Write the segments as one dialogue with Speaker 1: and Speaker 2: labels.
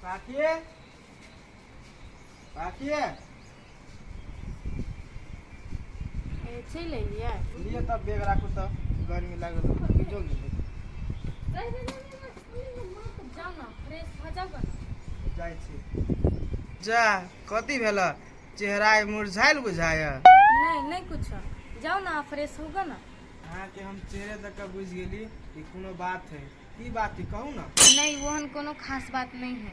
Speaker 1: काकिए काकिए
Speaker 2: चल अलियै
Speaker 1: लिए तब बेग राखू तब गर्मी लागल भिजो गेलै
Speaker 2: जाउ न फ्रेश भ जाउ न
Speaker 1: जाइ छी जा कथी भेल चेहरा मुरझाइल बुझाय
Speaker 2: नहीं कुछ जाओ ना फ्रेश होगा ना।
Speaker 1: अहाँके हम चेहरे देख के बुझ गेली कि कोनो बात है की बात है कहू ना।
Speaker 2: नहीं वहन कोनो खास बात नहीं है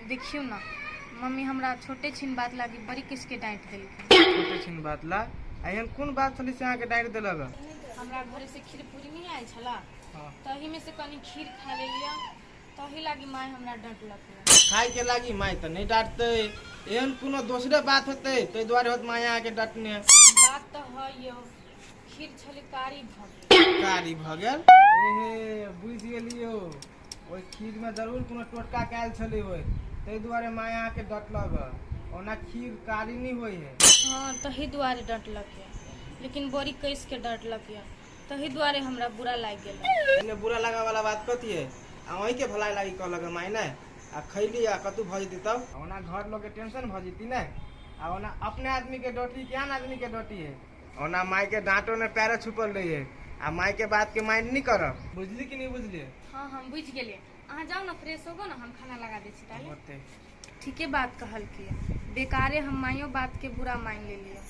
Speaker 2: देखियो ना मम्मी हमरा छोटे छिन बात लागी बड़ी किसके डांट देलकै।
Speaker 1: छोटे छिन बात ला एहन कोन बात छली से अहाँके डांट देलक।
Speaker 2: हमरा घरे से खीर पूरी नहीं आयल छला तही में से कनी खीर खा लेलिया तही लागी माय हमरा डांटलक।
Speaker 1: खाए के लागी माय त नहीं डांटते एहन कोनो दूसरे बात होते तै द्वारे होत माय अहाँके डांटने
Speaker 2: बात तो है यो खीर छली कारी भ गेल।
Speaker 1: कारी भ गेल एहे बुझ गेलियो ओइ खीर में जरूर कोनो टोटका कायल छले होय तै द्वारे माय अहाँके डांटलक ओना खीर कारी नहीं होय है।
Speaker 2: हाँ तही द्वारे डांटलक है लेकिन बड़ी कैस के डांटलक है तही द्वारे हमरा बुरा लाग गेल।
Speaker 1: एने बुरा लगा वाला बात कथी है आ वही के भलाई लागी कहलक माय ने आ खैली आ कतु भ जती तब ओना घर लोग के टेंशन भ जती ने आ ओना अपने आदमी के डटी क्या आदमी के डटी है ओना माय के डांटो में पैर छुपल रही है आ माय के बात के माइंड नहीं करब बुझली कि नहीं बुझली।
Speaker 2: हाँ हम बुझ गेलिए अहाँ जाओ ना फ्रेश होगो ना हम खाना लगा दै छी ताले। ठीके बात कहल की बेकारे हम माइयो बात के बुरा मान ले लिया।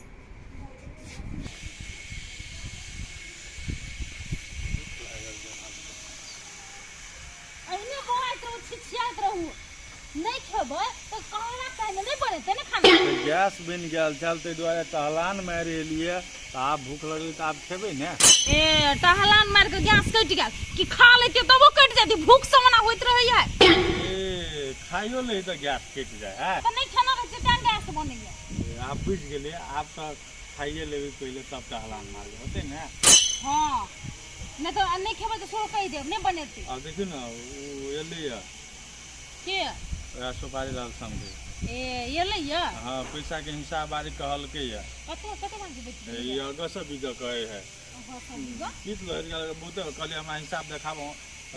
Speaker 3: अहिने होइत रहू छिछियात रहू नहीं खेबै तो कहला कहने नहीं बनेते ने खाना।
Speaker 4: गैस बन गेल चलते द्वारे टहलान मारि एलिए तो आप भूख लगल तो आप खेबै ने।
Speaker 3: ए टहलान मार के गैस कटि गेल कि खा लेते तबो कटि जाती भूख समना होइत रहैया।
Speaker 4: ए खाइयो ले तो गैस कट जाए है
Speaker 3: तो नहीं खाना के तें गैस बनेया।
Speaker 4: आप बुझ गेलिए आप तो खाइए लेबे पहले तब टहलान मार होते ने।
Speaker 3: हां नहीं तो नहीं खेबै तो सो कहि देब नहीं बनेते।
Speaker 4: अब देखियो ना एलिए
Speaker 3: के
Speaker 4: सुपारी लाल समझे
Speaker 3: ए ये लैया।
Speaker 4: हाँ पैसा के हिसाब बारी कहलके है
Speaker 3: कते मांग बेच
Speaker 4: ये अगस्त बीघा कहे है कित लहर गेल बहुते कहलिए हमरा हिसाब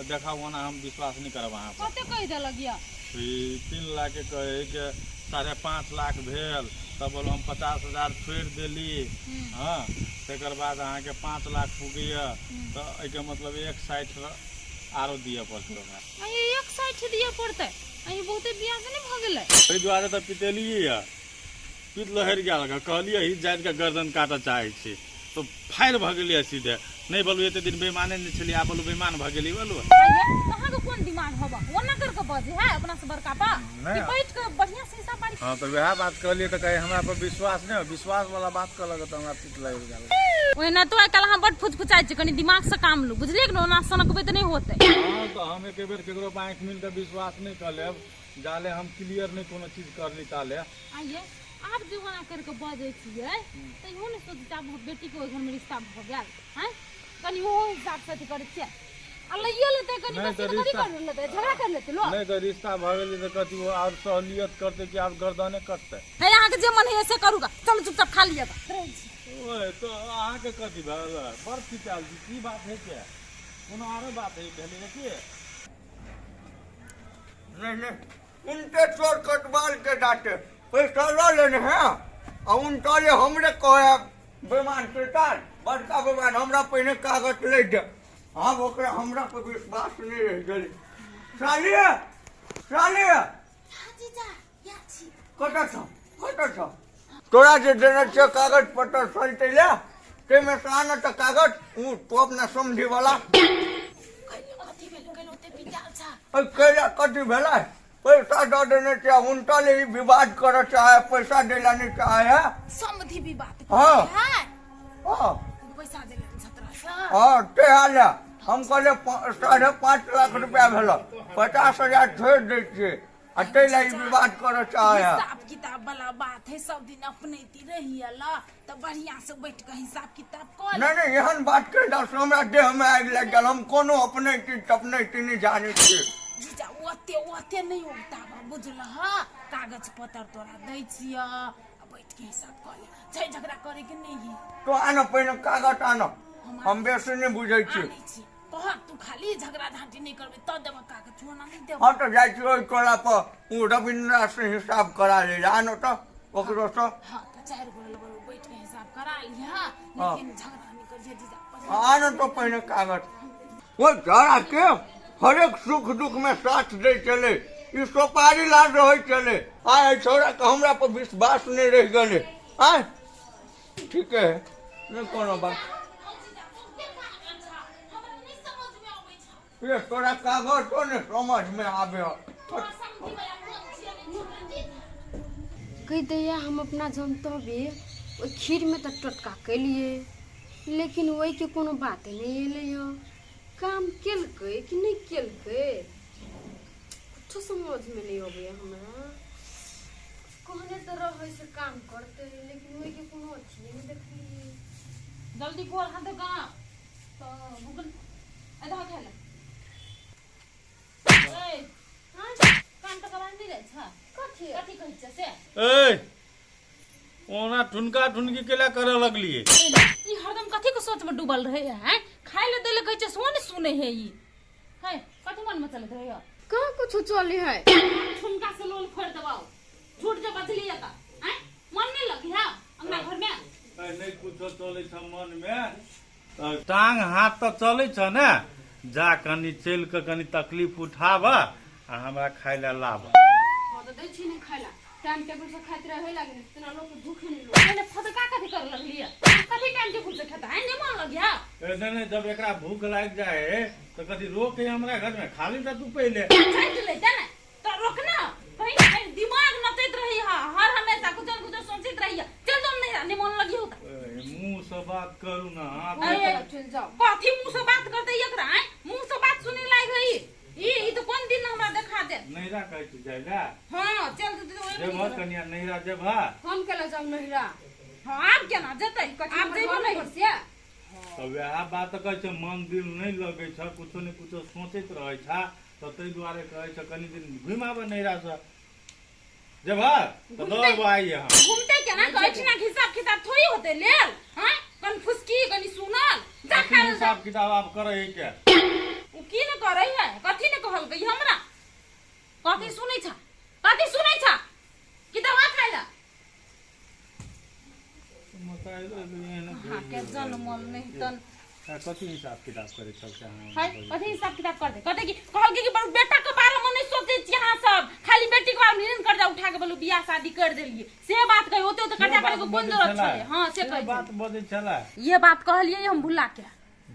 Speaker 4: देखाबो ना हम विश्वास नहीं करब अहाँ पर।
Speaker 3: कते कहि देलक या
Speaker 4: 3 लाख के कहे के 5.5 लाख भेल तब बोलो हम 50,000 छोड़ देली। हाँ तकर बाद अहाँ के 5 लाख पुगिया तो एके मतलब 160 आरो दिए पड़ते
Speaker 3: अये 160 दिए पड़ते अये बहुते ब्याज नहीं भ गेलै
Speaker 4: एहि दुआरे तो पितेलिए या पित लहर गेल कहलिए ही जात के गर्दन काटऽ चाहे छी तो फायर भ गेलिए सीधे नहीं बोलू एते दिन बेईमाने नहीं छली आप बोलू बेईमान भ गेली बोलू।
Speaker 3: अये कहां के कोन दिमाग होबा ओना कर के बजे है अपना से बड़का बा कि बैठ के बढ़िया से हिसाब बारी।
Speaker 4: हां तो वह बात कहलिए तो कहे हमरा पर विश्वास नहीं विश्वास वाला बात कहलक तो हमरा पित लहर गेल
Speaker 3: ओना तो कल हम बड फुचफुचाइ छ कनी दिमाग से काम लो बुझलिए कि ओना सनकबे त नहीं होते।
Speaker 4: हां तो हम एक बेर केकरो बैंक मिल के विश्वास नहीं कर लेब जाले हम क्लियर नहीं कोनो चीज कर ली ताले।
Speaker 3: आइए आप जीवना करके बजे छिए त इहो ने सोच जाब बेटी के घर में रिश्ता भ गेल हैं कनी वो हिसाब से करे छिए अल्लाह ये लेते कनी बस कर लेते झगड़ा कर लेते लो
Speaker 4: नहीं तो रिश्ता भ गेल तो कथि वो और सहलियत करते कि आप गर्दने कटते
Speaker 3: है यहां के जे मन है ऐसे करूगा चलो चुपचाप खा लिएगा।
Speaker 4: ओए तो अहाँ के कथि भेल बड़ खिचाल की बात है क्या कोनो आरो बात है भेले कि
Speaker 1: नहीं उनके चोर कटवाल के डांटे पैसा ला लेने हैं और उनका ये हमरे कहे बेमान सरकार बड़का बेमान हमरा पहले कागज ले दे अब ओकरा हमरा पर विश्वास नहीं रह गेल। सालिया सालिया
Speaker 3: जीजा या छी
Speaker 1: कटा छ तोरा जे देने छे कागज पत्र सलते ले ते में से आना त कागज तो अपना समझी वाला
Speaker 3: कथि भेल कनोते पिटाल छ
Speaker 1: कैला कथी भेला पैसा दे देने छे उनका ले विवाद कर चाहे पैसा देला नहीं चाहे
Speaker 3: समधि भी बात
Speaker 1: हाँ
Speaker 3: है
Speaker 1: हाँ
Speaker 3: पैसा देले 17
Speaker 1: हाँ ते हाले हम कहले 5.5 लाख रुपया भेल 50,000 छोड़ दै छियै आ ते लाई विवाद कर चाहे
Speaker 3: हिसाब किताब वाला बात है सब दिन अपनेती रहियला त बढ़िया से बैठ के हिसाब किताब कर
Speaker 1: नहीं एहन बात कर दस हमरा देह में आग लग गेल हम कोनो अपने की नहीं जाने छी
Speaker 3: जीजा ओते नहीं होता बुझल हां कागज पत्र तोरा दै छिया बैठ के हिसाब कर ले छै झगड़ा करे के नहीं है
Speaker 1: तो आना पहले कागज आना हम बेसी नहीं बुझै छी
Speaker 3: कह तू खाली झगड़ा झांटी नहीं करबे तब देबा का के चुना नहीं देबा।
Speaker 5: हाँ तो जाइ छी ओहि टोला पर उ रविंद्र से हिसाब करा ले जान तो ओकरो से
Speaker 3: हां तो 4 गो लोग बैठ के हिसाब करा लिया लेकिन झगड़ा नहीं कर जे जीजा
Speaker 5: आन तो पहले कागज वो जरा के हर एक सुख दुख में साथ दे चले ई सोपारी ला रहे चले आए छोरा के हमरा पर विश्वास नहीं रह गले आए ठीक है नहीं कोनो बात ये तोरा कागज तो ने समझ में आवे
Speaker 6: कह दैया हम अपना जनतव्य ओहि खीर में तो टटका कैलिए लेकिन वही के कोनो बात नहीं अल काम केलकै कि नहीं केलकै कुछ समझ में नहीं अबे हमरा कहने तो रहे से काम करते लेकिन वही के कोनो अथी नहीं देखलिए।
Speaker 3: जल्दी बोल हां तो का तो गूगल आधा खेला ए हां काम तो करन नहीं रे छ कथि कथि कहै छ से
Speaker 4: ए ओना ठुनका ठुनकी केला करे लगलिए
Speaker 3: ई हरदम कथि को सोच में डूबल रहे हैं खाए ले देले कहै छ सोन सुने है ई है कथि मन में चलत रहे
Speaker 6: कहाँ कुछ चले है
Speaker 3: ठुनका से लोल फोड़ दबाओ झूठ जब बचली है हैं मन नहीं लगी है अपना घर में
Speaker 4: नहीं कुछो चले छ मन में टांग हाथ तो चले छ ने जा कनी चल के कनी तकलीफ उठाब आ हमरा खाय ले लाब
Speaker 6: तो दै छी नहीं खाइला टाइम टेबल से खाइत रहे लागे इतना लोग के भूखे नहीं लोग
Speaker 3: मैंने फटका कथि कर लगली है कथि टाइम टेबल से खाता है नहीं मन लगी है
Speaker 4: नहीं जब एकरा भूख लाग जाए तो कथी रोक के हमरा घर में खाली त तू पहले
Speaker 3: चल ले जाना तो रोकना कहीं दिमाग नचैत रही है हर हमेशा कुछ न कुछ सोचत रही है चल तुम नहीं मन लगी होता
Speaker 4: मुंह से बात करू ना
Speaker 6: चल जाओ
Speaker 3: कथि मुंह से बात करते एकरा हैं मुंह से बात सुने लायक रही ई तो कौन दिन हमरा देखा दे
Speaker 4: नैरा कहै छी जाइला
Speaker 3: हां चल तो
Speaker 4: जे मत कनिया नैरा जे भा
Speaker 6: हम केला जाऊ नहिरा
Speaker 3: हां आप केना जतै आप जेबो नहीं से
Speaker 4: तब आ बात कहै छै मन दिल नहीं लगे छ कुछो ने कुछो सोचैत रहै छ त तै दुआरे कहै छ कनी दिन घुम आबे नैरा से जे भा तो दौड़ आई हम
Speaker 3: घूमते केना कहै छी ना हिसाब किताब थोड़ी होते लेल हैं कन फुसकी कनी सुनल जा खा
Speaker 4: हिसाब किताब आप करे के
Speaker 3: उ की न करै है कथि न कहल गई हमरा कथि सुनै छ कि दवा खाइला हां के जन मन नहीं तन
Speaker 4: कथी हिसाब किताब करे छ
Speaker 3: है कथि हिसाब किताब कर दे कहते कि कहल के बड़ बेटा के बारे में नहीं सोचे छी यहां सब खाली बेटी के बारे में निरन कर्जा उठा के बोलो बियाह शादी कर देलिए से बात कहि होते तो कर्जा करे को कोन जरूरत छले हां से कहि
Speaker 4: बात बजे छला
Speaker 3: ये बात कहलिए हम भुला के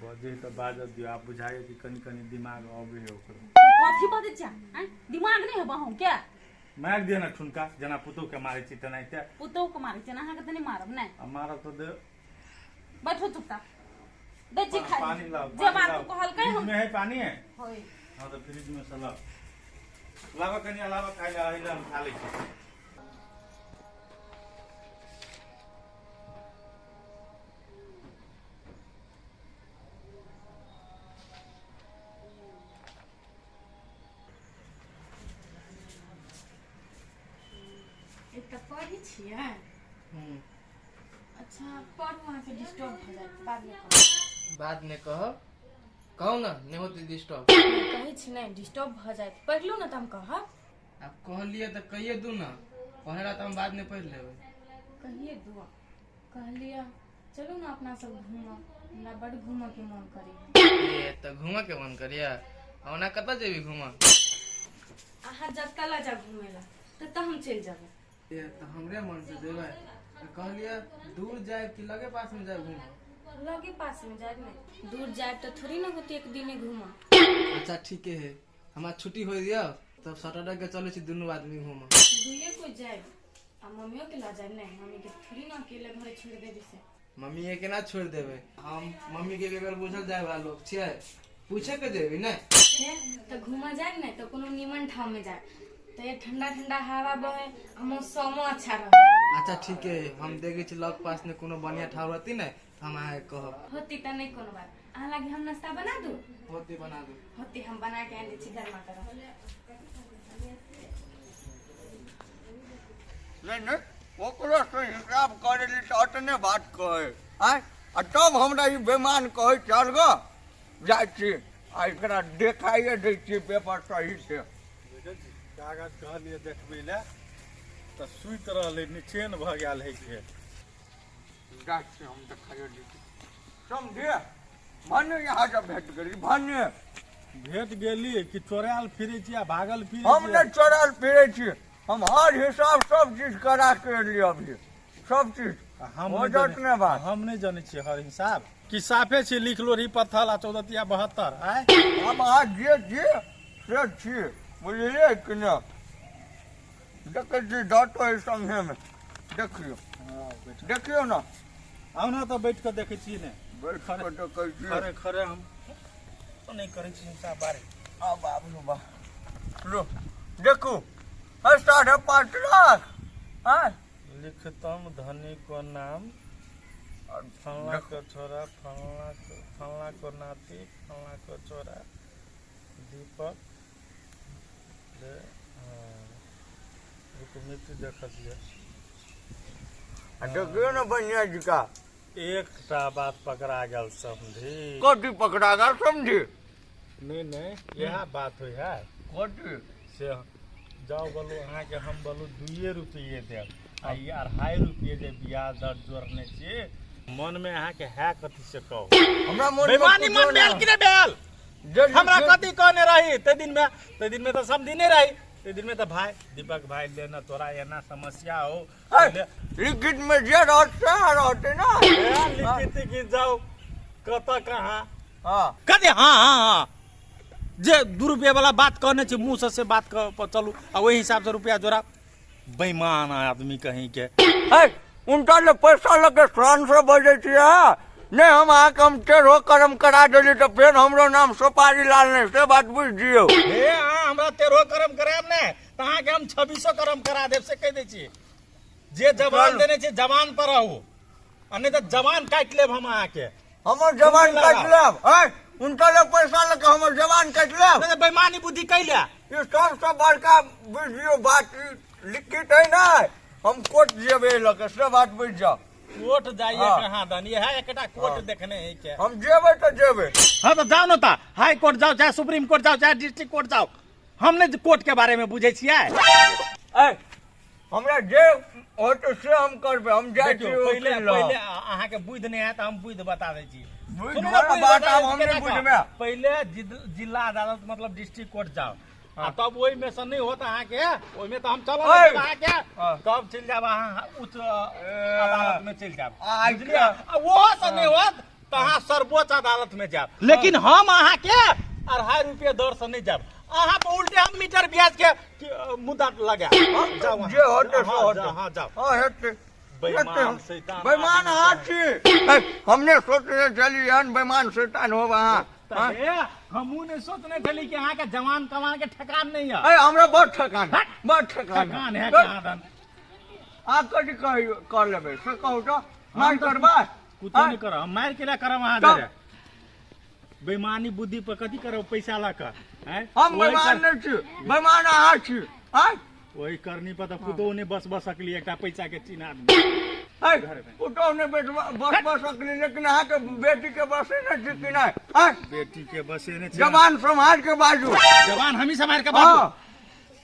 Speaker 4: बजे तो बाजत दियो आप बुझाए कि कनी कनी दिमाग आवे है ओकरो
Speaker 3: कथि बजे छ हैं दिमाग नहीं है बहु क्या
Speaker 4: मार दिया ना ठुनका जना पुतो के मारे छी तनाइते
Speaker 3: पुतो को मारे छ ना हां के तनी मारब नहीं
Speaker 4: हमारा तो दे
Speaker 3: बैठो चुपचाप दच्ची खा
Speaker 4: पानी लाओ
Speaker 3: जे बात को कहल के हम
Speaker 4: में है पानी है
Speaker 3: होय
Speaker 4: हां तो फ्रिज में से लावा कनी अलावा खाइ ला आइला हम खा लै छी
Speaker 2: एक पढ़ी छियै अच्छा पढ़ू अहाँ के डिस्टर्ब हो जाए बाद में
Speaker 1: बाद में कहू ना नहीं होती डिस्टर्ब
Speaker 2: कहै छी नहीं डिस्टर्ब हो जाए पढ़ लो ना त हम कहब
Speaker 1: आप कहलिए तो कहिए दू ना पढ़ेला तो हम बाद में पढ़ लेबै
Speaker 2: कहिए दू कहलिए चलू ना अपना सब घूमो हमरा बड़ घूमो के मन करी
Speaker 1: ये तो घूमे के मन करिया ओना कत जेबी घूमे
Speaker 2: अहाँ जत्ता ला जा घूमेला त हम चल जाबे
Speaker 1: ये तो हमरे मन से जेबै कहलिए दूर जाए कि लगे पास में जाए घूमे
Speaker 2: लगे पास में जाए नहीं दूर जाए तो थोड़ी ना होती एक दिन घूमा
Speaker 1: अच्छा ठीक है हमार छुट्टी हो दिया तब सैटरडे के चले छी दोनों आदमी घूमे
Speaker 2: दुइये को जाए आ मम्मियों के ला जाए नहीं मम्मी के थोड़ी ना अकेले घरे छोड़ देबे से
Speaker 1: मम्मी ये केना छोड़ देबै हम मम्मी के बेगर बुझल जाए वाला लोग छियै पूछे के जेबी नहीं
Speaker 2: तो घूमा जाए नहीं तो कोनो निमन ठाव में जाए तो ये ठंडा ठंडा हवा बहे आ मौसमो अच्छा रहे
Speaker 1: अच्छा ठीक है हम देखे छी लग पास में कोनो बढ़िया ठाव रहती नहीं तो हम आए कहब
Speaker 2: होती तो नहीं कोनो बात अहाँ लागी हम नाश्ता बना दूं
Speaker 1: होती बना दू
Speaker 2: होती हम बना के आने छी गर्मा करब
Speaker 5: नहीं ओकरो से हिसाब करे ली तो अतने बात कहे आय आ तब हमरा ई बेमान कहे चल गो जाइ छी आ एकरा देखाइए दै छियै पेपर सही से।
Speaker 4: कागज कहलिए देखबै ले तऽ सुति रहलै, निचेन भऽ गेल है खेत।
Speaker 5: जाइ छियै हम देखाइए दै छियै। समझे भने यहाँ जब भेट गेली भने
Speaker 4: भेट गेली कि चोरायल फिरै छी आ भागल फिरै
Speaker 5: हम
Speaker 4: छी?
Speaker 5: नहीं चोराल फिरे छी, हम हर हिसाब सब चीज करा के लिए अभी सब चीज
Speaker 4: हम
Speaker 5: हो
Speaker 4: नहीं
Speaker 5: जात
Speaker 4: जाने-
Speaker 5: ने बात।
Speaker 4: हम नहीं जाने छियै हर हिसाब कि साफे छी लिखलो रही पत्थल आ 1472 आय।
Speaker 5: हम आज जे से छी बुझलिए कि न। देखे छी डटो है संगे में, देखियो देखियो ना
Speaker 4: आउ ना तऽ बैठ कऽ देखै छी ने।
Speaker 5: बैठ के देखे छी।
Speaker 4: खरे खरे हम तो नहीं करै छी हिसाब बारे।
Speaker 5: आ बाबू बा लो देखो 5.5 लाख। हाँ
Speaker 4: लिखतम धनी को नाम, फलना को छोरा, फलना को नाती, फलना को छोरा दीपक जे रुकमिति देखलिए।
Speaker 5: देखियो ना बनिया जी का
Speaker 4: एकटा बात पकड़ा गेल समझी।
Speaker 5: कथी पकड़ा गया समझी?
Speaker 4: नहीं यह बात हुई है
Speaker 5: कथी
Speaker 4: से जाओ बोलू अहाँ के हम बोलू 2 रुपये देव आ ई 2.5 रुपये जे ब्याज दर जोड़ने छियै मन में अहाँ के है कथी से कहू?
Speaker 5: हमरा मन
Speaker 4: बेईमानी मन भेल कि नहीं भेल? हमरा कथी कहने रही ते दिन में तो समझी नहीं रही। ते दिन में तो भाई दीपक भाई लेना तोरा एना समस्या हो
Speaker 5: लिखित में जे रहते ना
Speaker 4: लिखित जाओ कत कहाँ
Speaker 5: हाँ
Speaker 4: कदे हाँ जे 2 रुपये वाला बात कहने छी मुँह से बात कर चलू आ वही हिसाब से रुपया जोड़ा। बेईमान आदमी कहीं के
Speaker 5: उनका ले पैसा लगे शान से बजे नहीं हम आके हम टेढ़ो कर्म करा दिली तो फिर हमरो नाम सोपारी लाल नहीं से बात बुझ दियो।
Speaker 4: हे हमरा 13 कर्म करायब ने त अहाँ के हम 26 कर्म करा देब से कह दै छी। जे जवान देने छी जवान पर रहू आ नहीं तो जवान काट लेब हम अहाँ के।
Speaker 5: हमर जवान काट लेब उनका ले पैसा लगे हमर जवान काट लेब।
Speaker 4: नहीं तो बेईमानी बुद्धि कैले
Speaker 5: ये सबसे बड़का वीडियो बात लिखित है ना हम कोर्ट जेबे लगे से बात बुझ जाओ।
Speaker 4: कोर्ट जाइए
Speaker 5: हाँ।
Speaker 4: कहाँ दन ये है एकटा कोर्ट
Speaker 5: हाँ।
Speaker 4: देखने है के
Speaker 5: हम जेबे तो जेबे।
Speaker 4: हाँ तो जाओ ना ता हाई कोर्ट जाओ चाहे सुप्रीम कोर्ट जाओ चाहे डिस्ट्रिक्ट कोर्ट जाओ हमने कोर्ट के बारे में बुझे छियै।
Speaker 5: हमरा जे होत से हम करबे हम जाय छी
Speaker 4: पहले अहाँ के बुझ नहीं है तो हम बुझ बता दै छी।
Speaker 5: बुझ
Speaker 4: सुनू
Speaker 5: बड़ा
Speaker 4: ना, बुझ
Speaker 5: बात
Speaker 4: बता
Speaker 5: अब
Speaker 4: दै छी,
Speaker 5: हमने
Speaker 4: केना
Speaker 5: बुझबे।
Speaker 4: कहब? पहले जिला अदालत मतलब डिस्ट्रिक्ट कोर्ट जाओ आ तब ओहि में से नहीं होता अहाँ के ओहि में तो हम चलो
Speaker 5: ओए।
Speaker 4: अहाँ के
Speaker 5: हाँ।
Speaker 4: तब चल जाब अहाँ उच्च अदालत में चल जाब
Speaker 5: आई
Speaker 4: बुझलिए। आ वो से नहीं होत तो अहाँ सर्वोच्च अदालत में जाब लेकिन हम अहाँ के 2.5 रुपये दर से नहीं जाब। अहाँ पे उल्टे हम मीटर ब्याज के मुद्दा लगा जाओ
Speaker 5: जे होते सो होते।
Speaker 4: हाँ जाओ
Speaker 5: हाँ हेते
Speaker 4: बेईमान शैतान
Speaker 5: बेईमान हाथी हमने सोचने चली हन बेईमान शैतान हो वहाँ।
Speaker 4: हमू ने सोचने चली कि अहाँ के जवान कमान के ठेकान नहीं है।
Speaker 5: हमरा बहुत ठकान बहुत ठकान
Speaker 4: ठेकान है कहाँ दन
Speaker 5: आप कथी कर लेबे से कहू तो मार करबा
Speaker 4: कुछ नहीं करो हम मार के ला करब अहाँ
Speaker 5: तब?
Speaker 4: दे बेईमानी बुद्धि पर कथी करो पैसा ला कर
Speaker 5: हम बेईमान नहीं छी बेईमान अहाँ छी।
Speaker 4: वही करनी पर तो पुतो ने बस सकली एक पैसा के चीन आदमी
Speaker 5: पुतौ ने बस सकली लेकिन अहाँ के बेटी के बसे नहीं छी कि नहीं।
Speaker 4: बेटी के बसे ने
Speaker 5: जवान समाज के बाजू
Speaker 4: जवान हम ही समाज के बाबू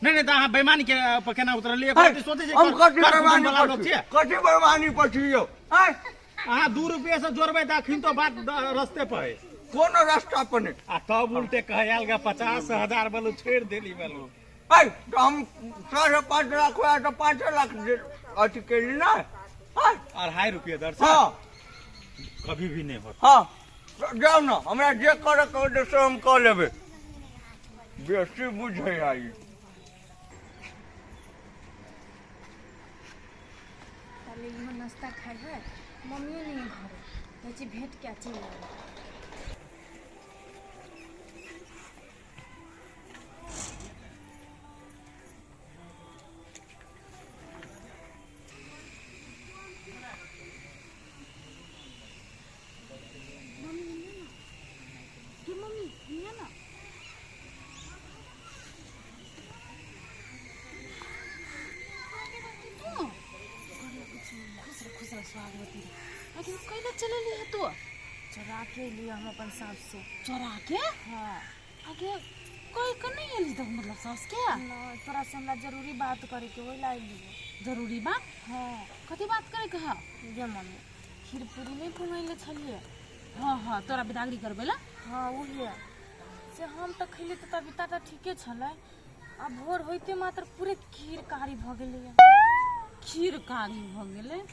Speaker 4: नहीं तो अहाँ बेईमानी के पर केना उतरलिए सोचे
Speaker 5: हम कथी बेईमानी
Speaker 4: वाला लोग छियै।
Speaker 5: कथी बेईमानी पछियो
Speaker 4: अहाँ 2 रुपये से जोड़बे तो अखन तो बात रस्ते पर है
Speaker 5: कोनो रास्ता पर नहीं।
Speaker 4: आ तब उल्टे कहे गा 50,000 बोलो छोड़ देली बोलो
Speaker 5: तो हम 5.5 लाख हुआ तो 5 लाख अथी कैली ना।
Speaker 4: 2.5 रुपये दर से
Speaker 5: हाँ
Speaker 4: कभी भी नहीं होता।
Speaker 5: हाँ तो जाओ ना हमरा जे करे के से हम कह लेबे बेसी बुझे आई।
Speaker 2: ताले इहो नाश्ता खाए है मम्मियो नहीं घरे कहै भेंट क्या चल रहा
Speaker 3: कहिले चलेली है तू
Speaker 2: चुरा के लिए हम अपन सास से।
Speaker 3: चोरा के?
Speaker 2: हाँ
Speaker 3: आगे कोई को नहीं एली तक मतलब सास के?
Speaker 2: न, तोरा से हमरा जरूरी बात करे के वही लाई लिए।
Speaker 3: जरूरी बात?
Speaker 2: हाँ
Speaker 3: कथी बात करे के है?
Speaker 2: ये मम्मी खीर पूरी नहीं घुमैले छलिए।
Speaker 3: हाँ तोरा बिदागरी करबे ला?
Speaker 2: हाँ वही से हम तो खैले तो तबियता तो ठीके छलै। आ भोर होइते मात्र पूरे खीर कारी भ गेलै।
Speaker 3: खीर कारी भ गेले?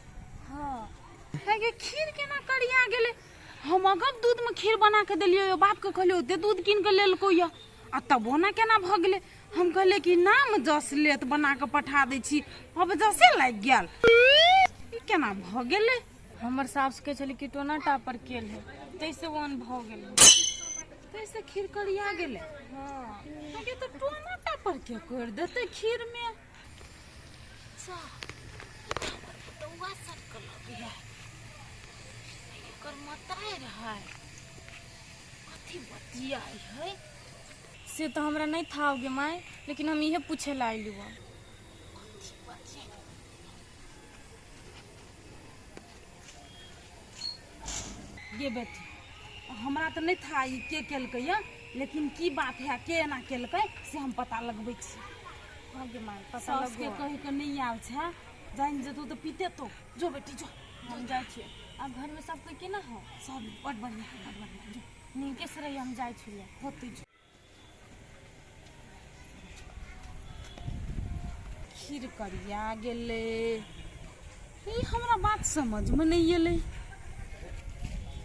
Speaker 2: हाँ
Speaker 3: है के खीर केना करिया गेले? हम अगब दूध में खीर बना के देलियो यो बाप के कहलियो ओते दूध कीन के लेलको या आ तब ओना केना भ गेले? हम कहले कि नाम जस लेत बना के पठा दै छी अब जसे लाग गेल ई केना भ गेले?
Speaker 2: हमर सास के छली कि टोना टापर केल है तैसे वन भ गेलै।
Speaker 3: कैसे खीर करिया गेले?
Speaker 2: हाँ
Speaker 3: आगे तो टोना टापर के कर देते खीर में। सा तो वा सब लगिया कर मताए रहा कथी बतियाई है?
Speaker 2: से तो हमरा नहीं था होगे माय, लेकिन हम इहे पूछे ला आइली बा।
Speaker 3: ये बेटी हमरा तो नहीं था ई के केलकै या, लेकिन की बात है के एना केलकै से हम पता लगबै छी।
Speaker 2: हाँ गे माय पता
Speaker 3: सास के
Speaker 2: लगो।
Speaker 3: कहि के नहीं आव छै जान जेतो तो पीते तो जो बेटी जो
Speaker 2: हम जाए छियै। आ घर में सब कोई केना है?
Speaker 3: सब बड़ बढ़िया जो
Speaker 2: नीके से रही हम जाए छियै।
Speaker 3: होते जो खीर करिया गेले ई हमरा बात समझ में नहीं एले।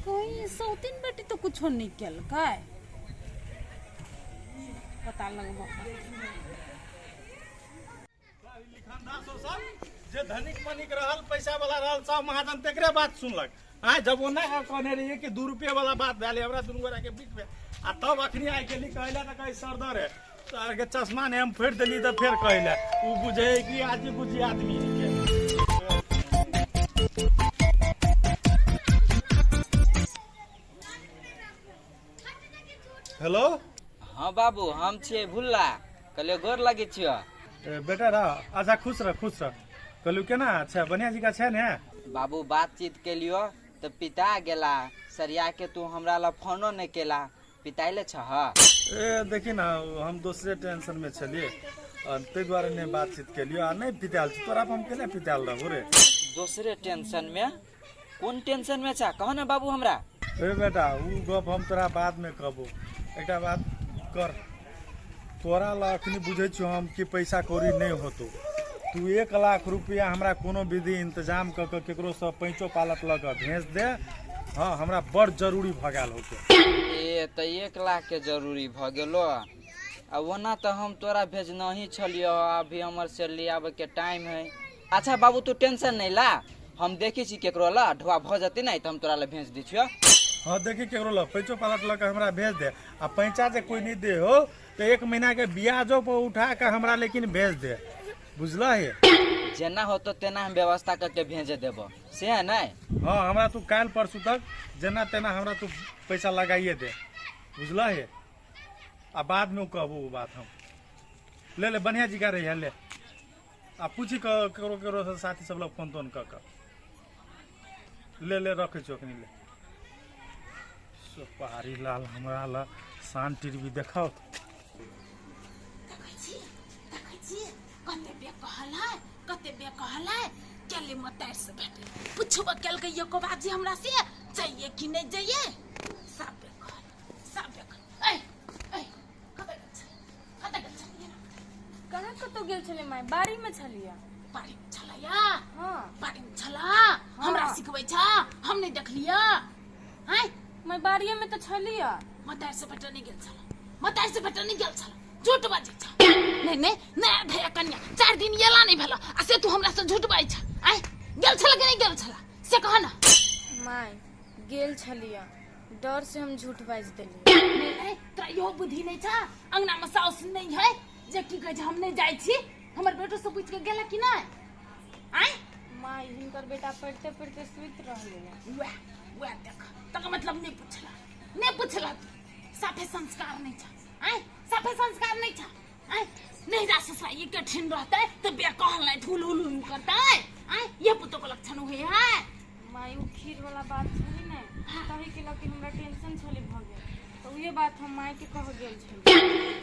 Speaker 3: कोई सौतीन बेटी तो कुछो नहीं केलकै पता लगबो।
Speaker 4: जे धनिक मनिक रहल पैसा वाला रहल सब महाजन तेकरे बात सुनलक। हाँ जब वो नहीं कहने रहिए कि 2 रुपये वाला बात भैले हमरा दुनू गोरा के बीच में आ तब अखनी आई गेली कहले तो कहीं सरदर है सर के चश्मा ने हम फेर देली तो फिर कहले उ बुझे कि आज बुझी आदमी के। हेलो
Speaker 7: हाँ बाबू हम छियै भुल्ला कहलियो गोर लगे छियो।
Speaker 4: बेटा रह अच्छा खुश रह कहलू केना अच्छा बढ़िया जी का छै ने?
Speaker 7: बाबू बातचीत के लियो तो पिता गेला सरिया के तू हमरा ला फोनो नहीं केला पिताइले छह।
Speaker 4: ए देखी ना हम दूसरे टेंशन में छलिए और ते द्वारा ने बातचीत के लियो आ नहीं पिताल तोरा हम केले पिताल रहू रे?
Speaker 7: दूसरे टेंशन में? कौन टेंशन में छा कहो ना बाबू हमरा।
Speaker 4: ए बेटा उ गप हम तोरा बाद में कहबो। एकटा बात कर तोरा ला अखनी बुझे छियो हम कि पैसा कौड़ी नहीं होतो तू 1 लाख रुपया हमरा कोनो विधि इंतजाम क के केकरो से पैंचो पालत ल के भेज दे। हाँ हमरा बड़ जरूरी भ गेल होते।
Speaker 7: ए तो 1 लाख के जरूरी भ गेलो आ ओना तो हम तोरा भेजना ही छलियो अभी हमर सैलरी आवे के टाइम है। अच्छा बाबू तू टेंशन नहीं ला हम देखी छी केकरो ला ढवा भ जते नहीं तो हम तोरा ला भेज दी छियो।
Speaker 4: हाँ देखी केकरो ला पैंचो पालत ल के हमरा भेज दे आ पैंचा जे कोई नहीं दे हो तो 1 महीना के ब्याजो पर उठा के हमरा लेकिन भेज दे बुझला है?
Speaker 7: जेना हो तो तेना हम व्यवस्था करके भेजे देबो से है नहीं?
Speaker 4: हाँ हमरा तू काल परसों तक जेना तेना हमरा तू पैसा लगाइए दे बुझला है? आ बाद में कहबो बात हम ले बढ़िया जी का रही ले आ पूछी करो से साथी सब लोग फोन तोन कर ले रखे चौकनी ले पहाड़ी लाल हमरा ला शान टीवी देखाओ।
Speaker 3: कते बे कहला चले मतार से बैठे पूछबो केल के एको बाजी हमरा से चाहिए कि नहीं चाहिए सब ए
Speaker 2: कहाँ कतो गेल छले माय? बाड़ी में छलिया।
Speaker 3: बाड़ी में छलया?
Speaker 2: हाँ
Speaker 3: बाड़ी में छला हमरा सिखबै छ हम नहीं देखलिया हैं?
Speaker 2: मैं बाड़िए में तो छलिया।
Speaker 3: मतार से बैठे नहीं गेल छला मतार से बैठे नहीं गेल छला झूठ बाजे छ। नहीं भैया कन्या 4 दिन येला नहीं भेला आ से तू हमरा से झूठ बाज छ आय गेल छला कि नहीं गेल छला से कह ना।
Speaker 2: माय गेल छलिया डर से हम झूठ बाज देली।
Speaker 3: नहीं तोरा यो बुद्धि नहीं छ अंगना में साउस नहीं है जे की कहे हम नहीं जाय छी हमर बेटो से पूछ के गेला कि नहीं आय?
Speaker 2: माय हिनकर बेटा पढ़ते पढ़ते सुत रहले।
Speaker 3: वह देख तक मतलब नहीं पूछला साफे संस्कार नहीं छ आय साफे संस्कार नहीं छ आय नहीं जा ससुराई के ठिन रहता है तो बे कहला धूल उल करता है आय ये पुतो को लक्षण हुए है।
Speaker 2: माय उ खीर वाला बात छली ने कहे के लगे हमरा टेंशन छले भ गेल तो ये बात हम माई के कह गेल छले।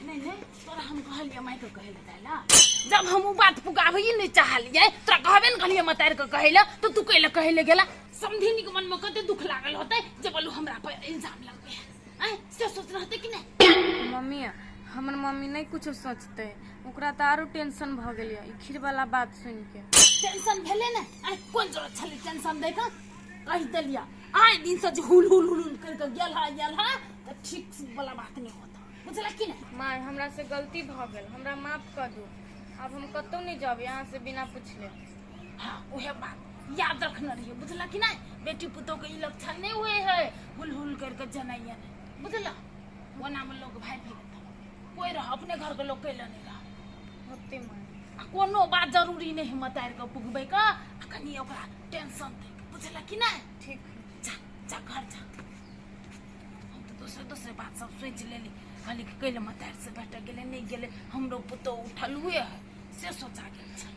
Speaker 3: नहीं नहीं तोरा हम कहलिए माई के कहे ला जब हम उ बात पुगावे ही नहीं चाहलिए तोरा कहबे न कहलिए मतार के कहेला तो तू कहले गेला समधिनी के मन में कते दुख लागल होते जे बोलू हमरा पर इल्जाम लग गया हैं से सोच रहते कि नहीं।
Speaker 2: मम्मी हमर मम्मी नहीं कुछ सोचते ओकरा त आरो टेंशन भ गेल ई खीर वाला बात सुन के।
Speaker 3: टेंशन भेले ना आई कोन जरूरत छले टेंशन दे का कह देलिया आए दिन से हुल हुल हुल करके गेल हा तो ठीक वाला बात नहीं होता बुझला कि नहीं।
Speaker 2: माई हमरा से गलती भ गेल हमरा माफ कर दो अब हम कतौ नहीं जाब यहाँ से बिना पूछले।
Speaker 3: हाँ उहे बात याद रखना रहिए बुझला कि नहीं। बेटी पुतों के ई लक्षण नहीं हुए है हुल हुल करके जनाइए बुझला वो नाम लोग भाई भी कोई रह अपने घर के लोग कैला नहीं रहा
Speaker 2: होते माई
Speaker 3: कोनो बात जरूरी नहीं है मतार के पुगबे का कनी ओकरा टेंशन दे बुझला कि नहीं।
Speaker 2: ठीक
Speaker 3: जा जा घर जा हम तो दूसरे बात सब सोच लेली कहली कि कैले मतार से भेट गेले नहीं गेले हमरो पुतो उठल हुए है से सोचा गेल छै।